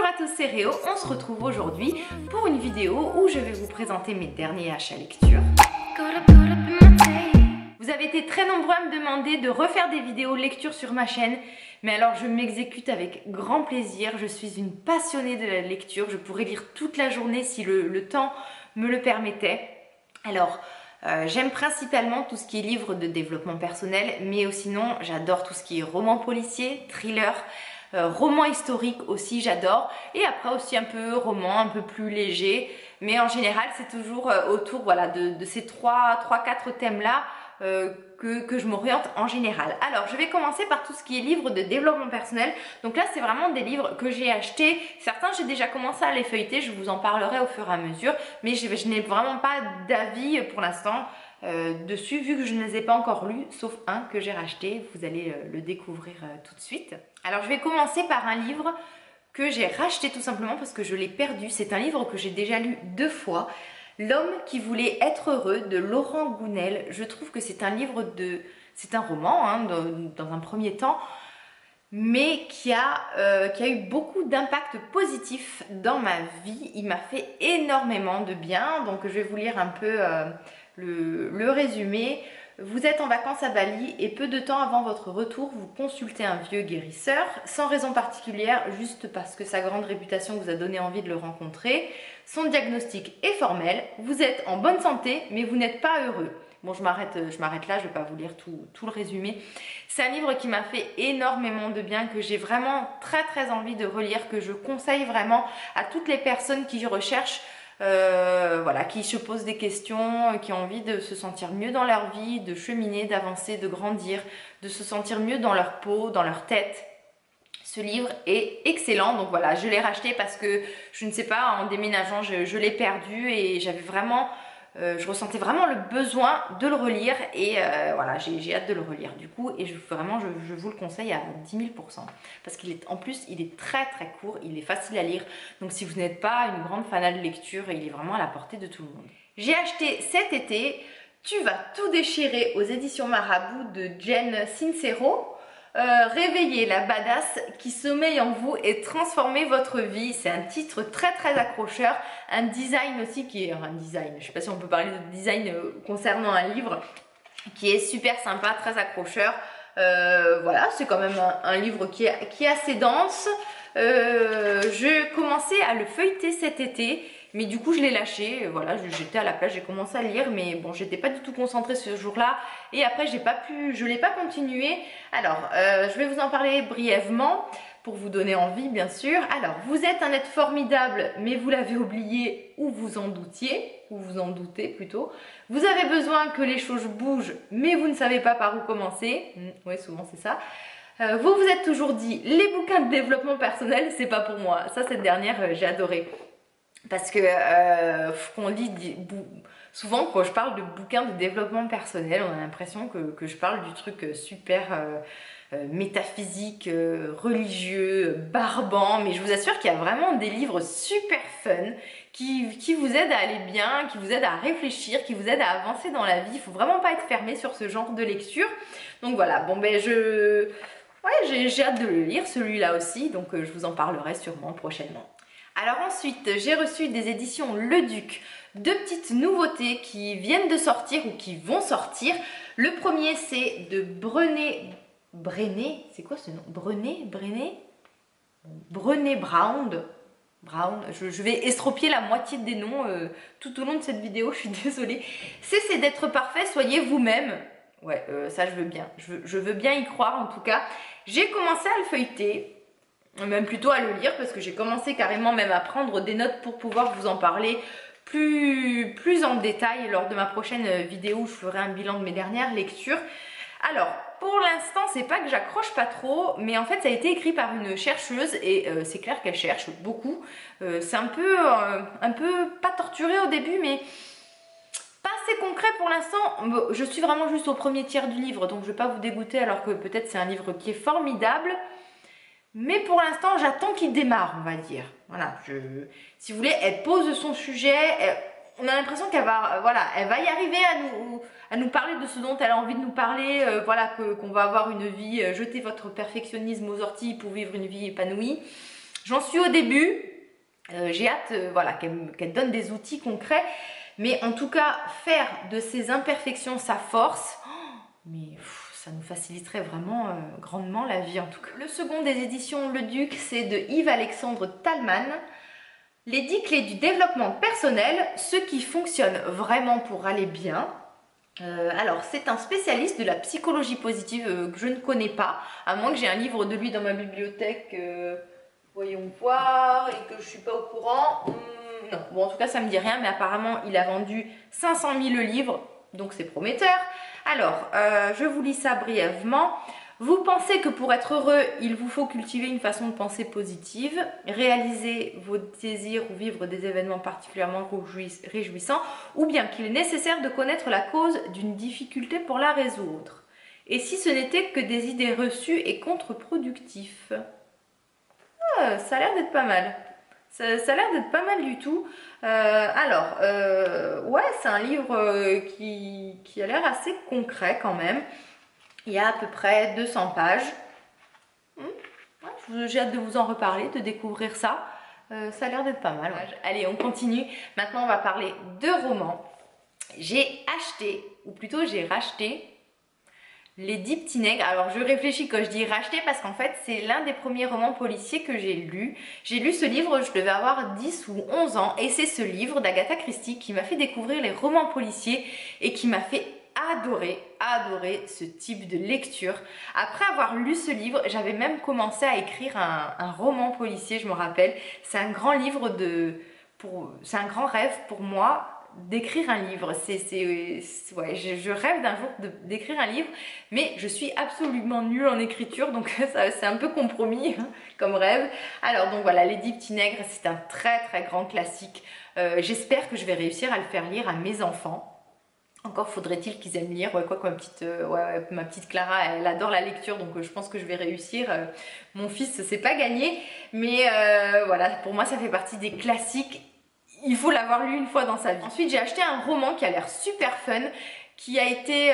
à tous, c'est Réo. On se retrouve aujourd'hui pour une vidéo où je vais vous présenter mes derniers achats lecture. Vous avez été très nombreux à me demander de refaire des vidéos lecture sur ma chaîne, mais alors je m'exécute avec grand plaisir. Je suis une passionnée de la lecture, je pourrais lire toute la journée si le temps me le permettait. Alors, j'aime principalement tout ce qui est livre de développement personnel, mais sinon j'adore tout ce qui est roman policier, thriller, roman historique aussi j'adore, et après aussi un peu roman un peu plus léger, mais en général c'est toujours autour voilà, de ces 3-4 thèmes là que je m'oriente en général. Alors je vais commencer par tout ce qui est livre de développement personnel. Donc là c'est vraiment des livres que j'ai achetés, certains j'ai déjà commencé à les feuilleter, je vous en parlerai au fur et à mesure, mais je n'ai vraiment pas d'avis pour l'instant dessus vu que je ne les ai pas encore lus, sauf un que j'ai racheté. Vous allez le découvrir tout de suite. Alors je vais commencer par un livre que j'ai racheté tout simplement parce que je l'ai perdu. C'est un livre que j'ai déjà lu 2 fois. L'homme qui voulait être heureux de Laurent Gounel. Je trouve que c'est un livre c'est un roman hein, dans un premier temps, mais qui a eu beaucoup d'impact positif dans ma vie. Il m'a fait énormément de bien. Donc je vais vous lire un peu le résumé. Vous êtes en vacances à Bali et peu de temps avant votre retour, vous consultez un vieux guérisseur, sans raison particulière, juste parce que sa grande réputation vous a donné envie de le rencontrer. Son diagnostic est formel, vous êtes en bonne santé, mais vous n'êtes pas heureux. Bon, je m'arrête là, je ne vais pas vous lire tout le résumé. C'est un livre qui m'a fait énormément de bien, que j'ai vraiment très envie de relire, que je conseille vraiment à toutes les personnes qui recherchent voilà, qui se posent des questions, qui ont envie de se sentir mieux dans leur vie, de cheminer, d'avancer, de grandir, de se sentir mieux dans leur peau, dans leur tête. Ce livre est excellent, donc voilà, je l'ai racheté parce que, je ne sais pas, en déménageant, je l'ai perdu et j'avais vraiment, je ressentais vraiment le besoin de le relire et voilà, j'ai hâte de le relire du coup et vraiment, je vous le conseille à 10 000 %. Parce qu'en plus, il est très court, il est facile à lire, donc si vous n'êtes pas une grande fanat de lecture, il est vraiment à la portée de tout le monde. J'ai acheté cet été Tu vas tout déchirer aux éditions Marabout de Jen Sincero. Réveillez la badass qui sommeille en vous et transformez votre vie. C'est un titre très accrocheur, un design aussi qui est un design, je sais pas si on peut parler de design concernant un livre, qui est super sympa, très accrocheur. Voilà, c'est quand même un livre qui est assez dense. J'ai commencé à le feuilleter cet été, mais du coup je l'ai lâché. Voilà, j'étais à la plage, j'ai commencé à lire, mais bon, j'étais pas du tout concentrée ce jour-là et après je l'ai pas continué. Alors je vais vous en parler brièvement pour vous donner envie, bien sûr. Alors, vous êtes un être formidable, mais vous l'avez oublié ou vous en doutiez, ou vous en doutez plutôt. Vous avez besoin que les choses bougent, mais vous ne savez pas par où commencer. Oui, souvent c'est ça. Vous vous êtes toujours dit, les bouquins de développement personnel, c'est pas pour moi. Ça, cette dernière, j'ai adoré. Parce que qu'on lit souvent quand je parle de bouquins de développement personnel, on a l'impression que je parle du truc super métaphysique, religieux, barbant, mais je vous assure qu'il y a vraiment des livres super fun qui vous aident à aller bien, qui vous aident à réfléchir, qui vous aident à avancer dans la vie. Il faut vraiment pas être fermé sur ce genre de lecture. Donc voilà, bon ben j'ai hâte de le lire celui-là aussi, donc je vous en parlerai sûrement prochainement. Alors ensuite, j'ai reçu des éditions Le Duc 2 petites nouveautés qui viennent de sortir ou qui vont sortir. Le premier, c'est de Brené c'est quoi ce nom? Brené Brown. Je vais estropier la moitié des noms tout au long de cette vidéo, je suis désolée. C'est d'être parfait, soyez vous-même. Ouais, ça je veux bien. Je veux bien y croire en tout cas. J'ai commencé à le feuilleter. Même plutôt à le lire parce que j'ai commencé carrément même à prendre des notes pour pouvoir vous en parler plus en détail lors de ma prochaine vidéo où je ferai un bilan de mes dernières lectures. Alors, pour l'instant, c'est pas que j'accroche pas trop, mais en fait, ça a été écrit par une chercheuse et c'est clair qu'elle cherche beaucoup. C'est un peu pas torturé au début, mais pas assez concret pour l'instant. Je suis vraiment juste au premier tiers du livre, donc je vais pas vous dégoûter alors que peut-être c'est un livre qui est formidable. Mais pour l'instant, j'attends qu'il démarre, on va dire. Voilà, si vous voulez, elle pose son sujet, on a l'impression qu'elle va, voilà, elle va y arriver à nous parler de ce dont elle a envie de nous parler, voilà, qu'on va avoir une vie, jetez votre perfectionnisme aux orties pour vivre une vie épanouie. J'en suis au début, j'ai hâte voilà, qu'elle donne des outils concrets, mais en tout cas, faire de ses imperfections sa force, mais ça nous faciliterait vraiment grandement la vie en tout cas. Le second des éditions Le Duc, c'est de Yves-Alexandre Talman. Les 10 clés du développement personnel, ce qui fonctionne vraiment pour aller bien. Alors, c'est un spécialiste de la psychologie positive que je ne connais pas, à moins que j'ai un livre de lui dans ma bibliothèque, voyons voir, et que je ne suis pas au courant. Non, bon, en tout cas, ça ne me dit rien, mais apparemment, il a vendu 500 000 livres, donc c'est prometteur. Alors, je vous lis ça brièvement. Vous pensez que pour être heureux, il vous faut cultiver une façon de penser positive, réaliser vos désirs ou vivre des événements particulièrement réjouissants, ou bien qu'il est nécessaire de connaître la cause d'une difficulté pour la résoudre. Et si ce n'était que des idées reçues et contre-productifs? Ah, ça a l'air d'être pas mal. Ça a l'air d'être pas mal du tout. Ouais, c'est un livre qui a l'air assez concret quand même. Il y a à peu près 200 pages. Ouais, j'ai hâte de vous en reparler, de découvrir ça. Ça a l'air d'être pas mal. Ouais. Allez, on continue. Maintenant, on va parler de romans. J'ai acheté, ou plutôt j'ai racheté, Les 10 petits nègres. Alors, je réfléchis quand je dis racheter parce qu'en fait, c'est l'un des premiers romans policiers que j'ai lu. J'ai lu ce livre, je devais avoir 10 ou 11 ans. Et c'est ce livre d'Agatha Christie qui m'a fait découvrir les romans policiers et qui m'a fait adorer ce type de lecture. Après avoir lu ce livre, j'avais même commencé à écrire un roman policier, je me rappelle. C'est un grand livre c'est un grand rêve pour moi d'écrire un livre. Ouais, je rêve d'un jour d'écrire un livre, mais je suis absolument nulle en écriture, donc c'est un peu compromis comme rêve. Alors donc voilà, Les 10 petits nègres, c'est un très grand classique. J'espère que je vais réussir à le faire lire à mes enfants. Encore faudrait-il qu'ils aiment lire. Ouais, quoi que ma petite Clara, elle adore la lecture, donc je pense que je vais réussir. Mon fils, c'est pas gagné, mais voilà, pour moi, ça fait partie des classiques. Il faut l'avoir lu une fois dans sa vie. Ensuite, j'ai acheté un roman qui a l'air super fun, qui a été,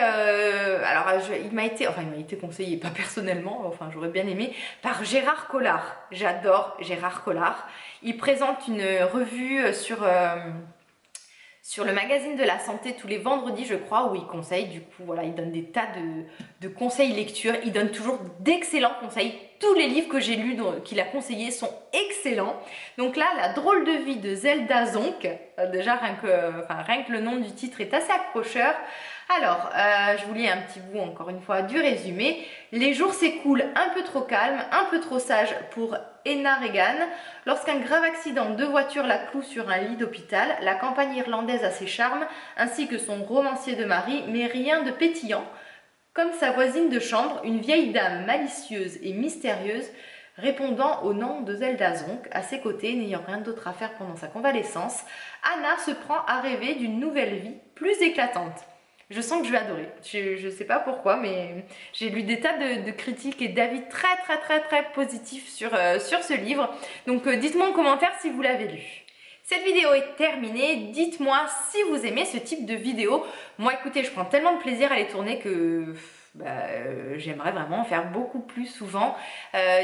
il m'a été conseillé, pas personnellement, enfin j'aurais bien aimé, par Gérard Collard. J'adore Gérard Collard. Il présente une revue sur le magazine de la santé tous les vendredis, je crois, où il conseille, du coup, voilà, il donne des tas de conseils lecture, il donne toujours d'excellents conseils. Tous les livres que j'ai lus qu'il a conseillés sont excellents. Donc là, La drôle de vie de Zelda Zonk, déjà rien que le nom du titre est assez accrocheur. Alors, je vous lis un petit bout encore une fois du résumé. Les jours s'écoulent un peu trop calmes, un peu trop sages pour Enna Regan. Lorsqu'un grave accident de voiture la cloue sur un lit d'hôpital, la campagne irlandaise a ses charmes, ainsi que son romancier de mari, mais rien de pétillant. Comme sa voisine de chambre, une vieille dame malicieuse et mystérieuse, répondant au nom de Zelda Zonk. À ses côtés, n'ayant rien d'autre à faire pendant sa convalescence, Anna se prend à rêver d'une nouvelle vie plus éclatante. Je sens que je vais adorer. Je sais pas pourquoi, mais j'ai lu des tas de critiques et d'avis très positifs sur ce livre. Donc dites-moi en commentaire si vous l'avez lu. Cette vidéo est terminée. Dites-moi si vous aimez ce type de vidéo. Moi, écoutez, je prends tellement de plaisir à les tourner que j'aimerais vraiment en faire beaucoup plus souvent.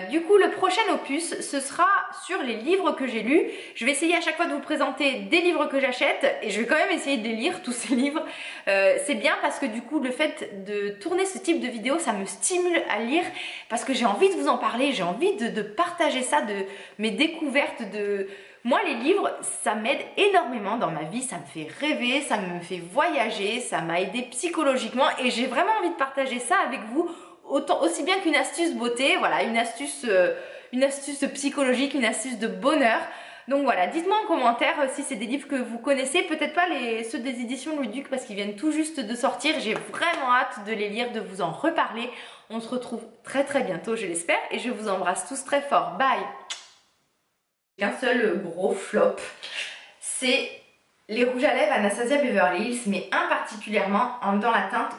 Du coup, le prochain opus, ce sera sur les livres que j'ai lus. Je vais essayer à chaque fois de vous présenter des livres que j'achète et je vais quand même essayer de les lire, tous ces livres. C'est bien parce que du coup, le fait de tourner ce type de vidéo, ça me stimule à lire parce que j'ai envie de vous en parler, j'ai envie de partager ça, de mes découvertes de... Moi, les livres, ça m'aide énormément dans ma vie, ça me fait rêver, ça me fait voyager, ça m'a aidé psychologiquement et j'ai vraiment envie de partager ça avec vous, aussi bien qu'une astuce beauté, voilà, une astuce psychologique, une astuce de bonheur. Donc voilà, dites-moi en commentaire si c'est des livres que vous connaissez, peut-être pas ceux des éditions Le Duc parce qu'ils viennent tout juste de sortir. J'ai vraiment hâte de les lire, de vous en reparler. On se retrouve très bientôt, je l'espère, et je vous embrasse tous très fort. Bye! Qu'un seul gros flop, c'est les rouges à lèvres Anastasia Beverly Hills, mais un particulièrement dans la teinte